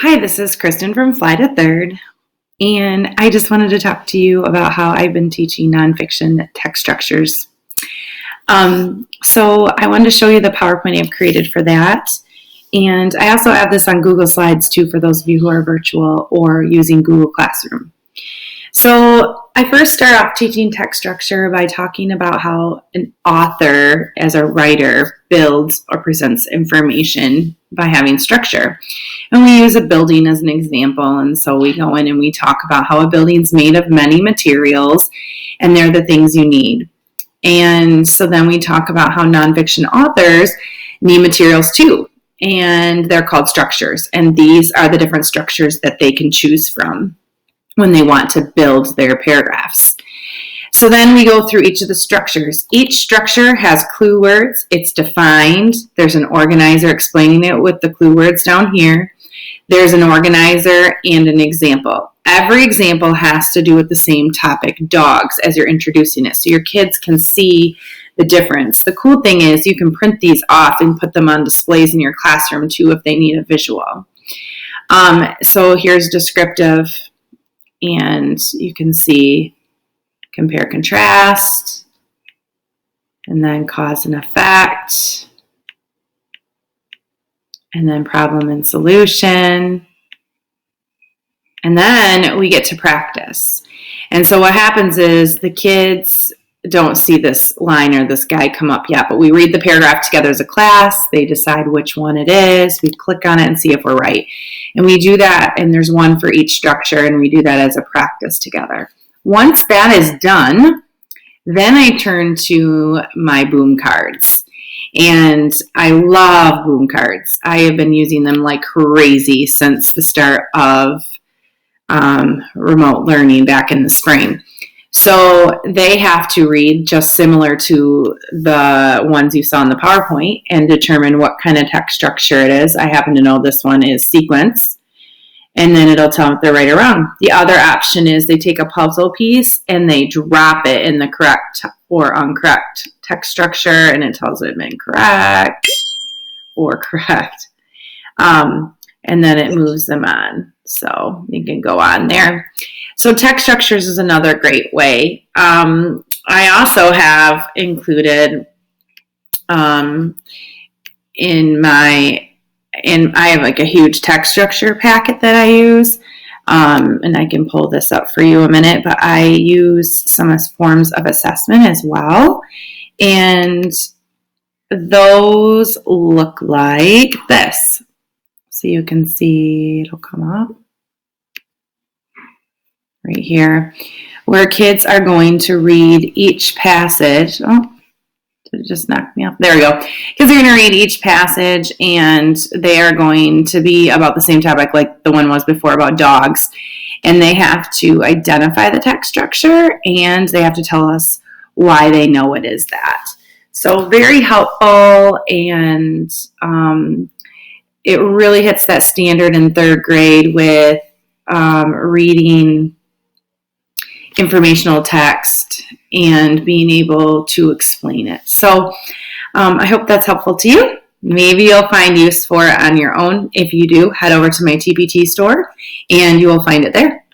Hi, this is Kristen from Fly to Third, and I just wanted to talk to you about how I've been teaching nonfiction text structures. So I wanted to show you the PowerPoint I've created for that, and I also have this on Google Slides too for those of you who are virtual or using Google Classroom. So I first start off teaching text structure by talking about how an author, as a writer, builds or presents information by having structure. And we use a building as an example, and so we go in and we talk about how a building's made of many materials, and they're the things you need. And so then we talk about how nonfiction authors need materials too, and they're called structures, and these are the different structures that they can choose from when they want to build their paragraphs. So then we go through each of the structures. Each structure has clue words. It's defined. There's an organizer explaining it with the clue words down here. There's an organizer and an example. Every example has to do with the same topic, dogs, as you're introducing it, so your kids can see the difference. The cool thing is you can print these off and put them on displays in your classroom too if they need a visual. So here's descriptive, and you can see compare, contrast, and then cause and effect, and then problem and solution, and then we get to practice. And so what happens is the kids don't see this line or this guy come up yet, but we read the paragraph together as a class. They decide which one it is. We click on it and see if we're right. And we do that, and there's one for each structure, and we do that as a practice together. Once that is done, then I turn to my boom cards. And I love boom cards. I have been using them like crazy since the start of remote learning back in the spring. So they have to read just similar to the ones you saw in the PowerPoint and determine what kind of text structure it is. I happen to know this one is sequence, and then it'll tell them if they're right or wrong. The other option is they take a puzzle piece and they drop it in the correct or incorrect text structure, and it tells them incorrect or correct. And then it moves them on. So you can go on there. So text structures is another great way. I also have included I have like a huge text structure packet that I use. And I can pull this up for you a minute, but I use some forms of assessment as well. And those look like this. So you can see it'll come up right here, where kids are going to read each passage. Oh, did it just knock me off? There we go. Kids are going to read each passage, and they are going to be about the same topic like the one was before about dogs. And they have to identify the text structure, and they have to tell us why they know it is that. So very helpful, and it really hits that standard in third grade with reading informational text and being able to explain it. So I hope that's helpful to you. Maybe you'll find use for it on your own. If you do, head over to my TPT store and you will find it there.